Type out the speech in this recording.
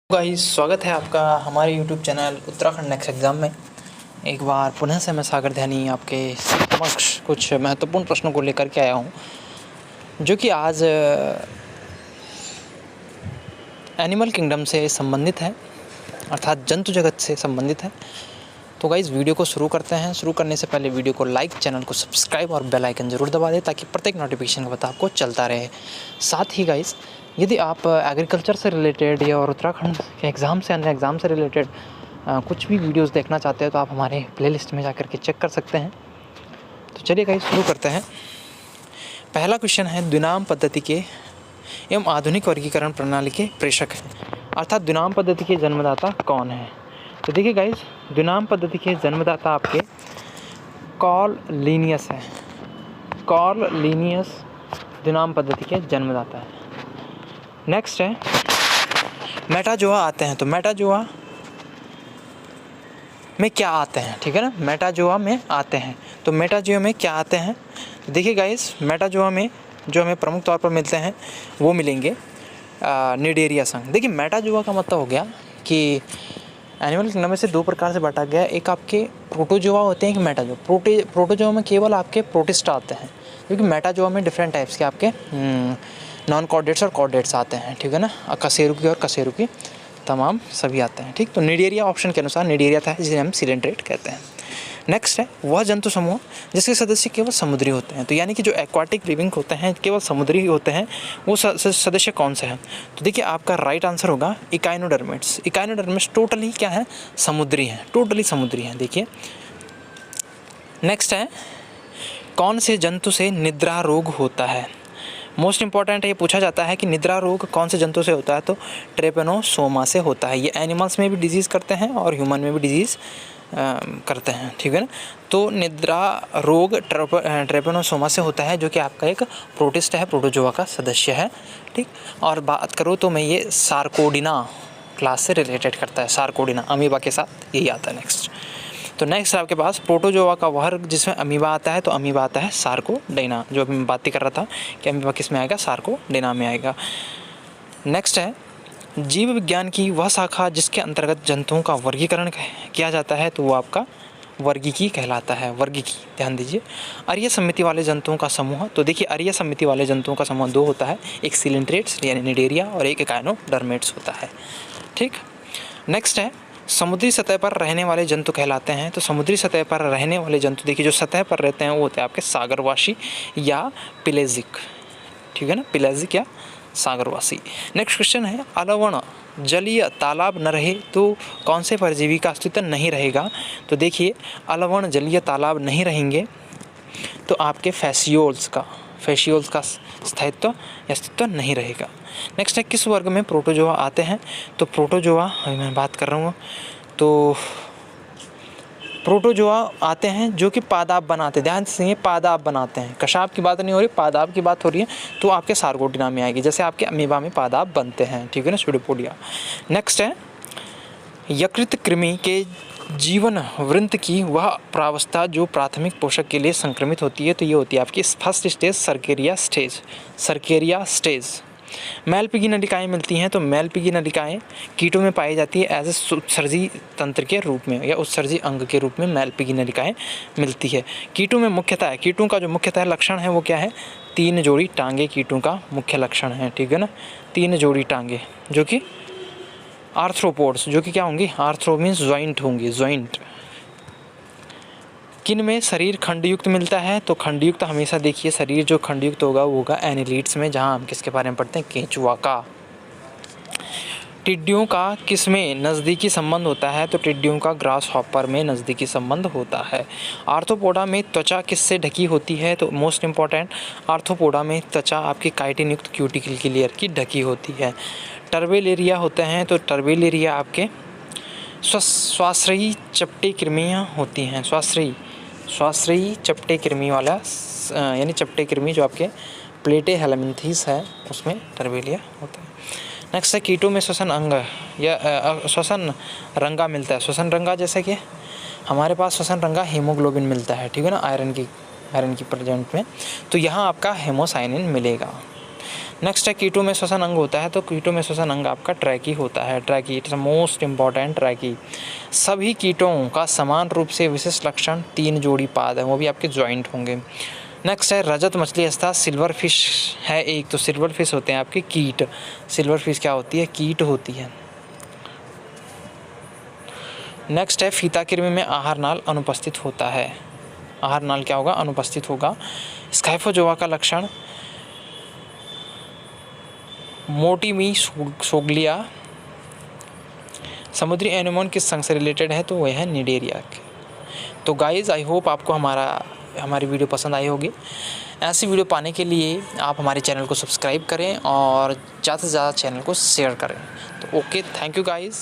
Guys, स्वागत है आपका हमारे YouTube channel Uttarakhand next exam में। एक बार पुनः से मैं सागर ध्यानी आपके समक्ष कुछ महत्वपूर्ण प्रश्नों को लेकर के आया हूँ, जो कि आज एनिमल किंगडम से संबंधित है, अर्थात जंतु जगत से संबंधित है। तो गाइस, वीडियो को शुरू करते हैं। शुरू करने से पहले वीडियो को लाइक, चैनल को सब्सक्राइब और बेल आइकन ज़रूर दबा दें, ताकि प्रत्येक नोटिफिकेशन का पता आपको चलता रहे। साथ ही गाइस, यदि आप एग्रीकल्चर से रिलेटेड या और उत्तराखंड के एग्ज़ाम से अन्य एग्ज़ाम से रिलेटेड कुछ भी वीडियोस देखना चाहते हैं, तो आप हमारे प्लेलिस्ट में जाकर के चेक कर सकते हैं। तो चलिए गाइस, शुरू करते हैं। पहला क्वेश्चन है, द्विनाम पद्धति के एवं आधुनिक वर्गीकरण प्रणाली के प्रेषक हैं, अर्थात द्विनाम पद्धति के जन्मदाता कौन है। तो देखिए गाइस, द्विनाम पद्धति के जन्मदाता आपके कार्ल लिनियस है। कार्ल लिनियस द्विनाम पद्धति के जन्मदाता है। नेक्स्ट है, मेटाजोआ आते हैं। तो मेटाजोआ में क्या आते हैं, ठीक है ना। मेटाजोआ में आते हैं, तो मेटाजोआ में क्या आते हैं। देखिए गाइस, मेटाजोआ में जो हमें प्रमुख तौर पर मिलते हैं वो मिलेंगे निडेरिया संघ। देखिए, मेटाजोआ का मतलब हो गया कि एनिमल किंगडम में से दो प्रकार से बांटा गया। एक आपके प्रोटोजोआ होते हैं, एक मेटाजोआ। प्रोटोजोआ में केवल आपके प्रोटिस्ट आते हैं, क्योंकि मेटाजोआ में डिफरेंट टाइप्स के आपके नॉन कॉर्डेट्स और कॉर्डेट्स आते हैं, ठीक है ना। कशेरुकी और कशेरुकी तमाम सभी आते हैं, ठीक। तो निडेरिया ऑप्शन के अनुसार निडेरिया था, जिसे हम सिलेंड्रेट कहते हैं। नेक्स्ट है, वह जंतु समूह जिसके सदस्य केवल समुद्री होते हैं। तो यानी कि जो एक्वाटिक लिविंग होते हैं, केवल समुद्री होते हैं, वो सदस्य कौन से हैं। तो देखिए, आपका राइट आंसर होगा इकाइनोडर्मेट्स। इकाइनोडर्मेट्स टोटली क्या है, समुद्री हैं, टोटली समुद्री हैं। देखिए, नेक्स्ट है, कौन से जंतु से निद्रा रोग होता है। मोस्ट इंपॉर्टेंट है, ये पूछा जाता है कि निद्रा रोग कौन से जंतु से होता है। तो ट्रेपेनोसोमा से होता है। ये एनिमल्स में भी डिजीज़ करते हैं और ह्यूमन में भी डिजीज़ करते हैं, ठीक है ना। तो निद्रा रोग ट्रेपेनोसोमा से होता है, जो कि आपका एक प्रोटिस्ट है, प्रोटोजोआ का सदस्य है, ठीक। और बात करूँ तो मैं ये सार्कोडिना क्लास से रिलेटेड करता है। सार्कोडिना अमीबा के साथ यही आता है। नेक्स्ट, तो नेक्स्ट आपके पास प्रोटोजोआ का वर्ग जिसमें अमीबा आता है, तो अमीबा आता है सार्कोडेना, जो अभी मैं बात ही कर रहा था कि अमीबा किस में आएगा, सार्कोडेना में आएगा। नेक्स्ट है, जीव विज्ञान की वह शाखा जिसके अंतर्गत जंतुओं का वर्गीकरण किया जाता है, तो वो आपका वर्गीकी कहलाता है। वर्गीकी, ध्यान दीजिए। अरीय समिति वाले जंतुओं का समूह। तो देखिए, अरीय समिति वाले जंतुओं का समूह दो होता है, एक सिलेंट्रेट्स यानी निडेरिया और एक इकाइनोडर्मेट्स होता है, ठीक। नेक्स्ट है, समुद्री सतह पर रहने वाले जंतु कहलाते हैं। तो समुद्री सतह पर रहने वाले जंतु, देखिए, जो सतह पर रहते हैं वो होते हैं आपके सागरवासी या पिलेजिक, ठीक है ना, पिलेजिक या सागरवासी। नेक्स्ट क्वेश्चन है, अलवण जलीय तालाब न रहे तो कौन से परजीवी का अस्तित्व नहीं रहेगा। तो देखिए, अलवण जलीय तालाब नहीं रहेंगे तो आपके फैसियोल्स का अस्तित्व नहीं रहेगा। नेक्स्ट है, किस वर्ग में प्रोटोजोआ आते हैं। तो प्रोटोजोआ अभी मैं बात कर रहा हूँ, तो प्रोटोजोआ आते हैं जो कि पादाब बनाते हैं। ध्यान से, ये पादाब बनाते हैं, कशाब की बात नहीं हो रही, पादाब की बात हो रही है। तो आपके सार्कोडिना में आएगी, जैसे आपके अमीबा में पादाब बनते हैं, ठीक है ना, स्यूडोपोडिया। नेक्स्ट है, यकृत कृमि के जीवन वृंत की वह प्रावस्था जो प्राथमिक पोषक के लिए संक्रमित होती है। तो ये होती है आपकी फर्स्ट स्टेज, सर्केरिया स्टेज। मैलपिगी नलिकाएँ मिलती हैं। तो मैलपिगी नलिकाएँ कीटों में पाई जाती है एज ए उत्सर्जी तंत्र के रूप में या उत्सर्जी अंग के रूप में मैलपिगी नलिकाएँ मिलती है। कीटों में मुख्यतः, कीटों का जो मुख्यतः लक्षण है वो क्या है, 3 जोड़ी टांगे कीटों का मुख्य लक्षण है, ठीक है ना। 3 जोड़ी टांगे, जो कि आर्थ्रोपोड्स, जो कि क्या होंगी, आर्थ्रो मीन्स ज्वाइंट होंगी, ज्वाइंट। किन में शरीर खंडयुक्त मिलता है। तो खंडयुक्त हमेशा देखिए, शरीर जो खंडयुक्त होगा वो होगा एनिलीड्स में, जहाँ हम किसके बारे में पढ़ते हैं, केंचुआ का। टिड्डियों का किस में नज़दीकी संबंध होता है। तो टिड्डियों का ग्रास हॉपर में नज़दीकी संबंध होता है। आर्थ्रोपोडा में त्वचा किससे ढकी होती है। तो मोस्ट इंपॉर्टेंट, आर्थ्रोपोडा में त्वचा आपकी काइटिन युक्त क्यूटिकल की लेयर की ढकी होती है। टर्बेलेरिया होते हैं। तो टर्बेलेरिया आपके स्वाश्रयी चपटे कृमियाँ होती हैं। स्वाश्रयी चपटे कृमि वाला, यानी चपटे कृमि जो आपके प्लेटे हेलमिन्थीस है, उसमें टर्बेलिया होता है। नेक्स्ट है, कीटों में श्वसन अंग या श्वसन रंगा मिलता है। श्वसन रंगा, जैसे कि हमारे पास श्वसन रंगा हीमोग्लोबिन मिलता है, ठीक है ना, आयरन की प्रेजेंट में। तो यहाँ आपका हेमोसाइनिन मिलेगा। नेक्स्ट है कीटों में श्वसन अंग होता है, तो कीटों में श्वसन अंग आपका ट्रैकी होता है। ट्रैकी इट्स मोस्ट इंपॉर्टेंट। ट्रैकी सभी कीटों का समान रूप से विशिष्ट लक्षण 3 जोड़ी पाद है, वो भी आपके जॉइंट होंगे। नेक्स्ट है रजत मछली अर्थात सिल्वर फिश है एक, तो सिल्वर फिश होते हैं आपके कीट। सिल्वर फिश क्या होती है? कीट होती है। नेक्स्ट है फीता कृमि में आहार नाल अनुपस्थित होता है। आहार नाल क्या होगा? अनुपस्थित होगा। स्काइफोजोआ का लक्षण मोटिमी सोगलिया। समुद्री एनिमोन किस संघ से रिलेटेड है? तो वह है निडेरिया के। तो गाइज़ आई होप आपको हमारी वीडियो पसंद आई होगी। ऐसी वीडियो पाने के लिए आप हमारे चैनल को सब्सक्राइब करें और ज़्यादा से ज़्यादा चैनल को शेयर करें। तो ओके, थैंक यू गाइज़।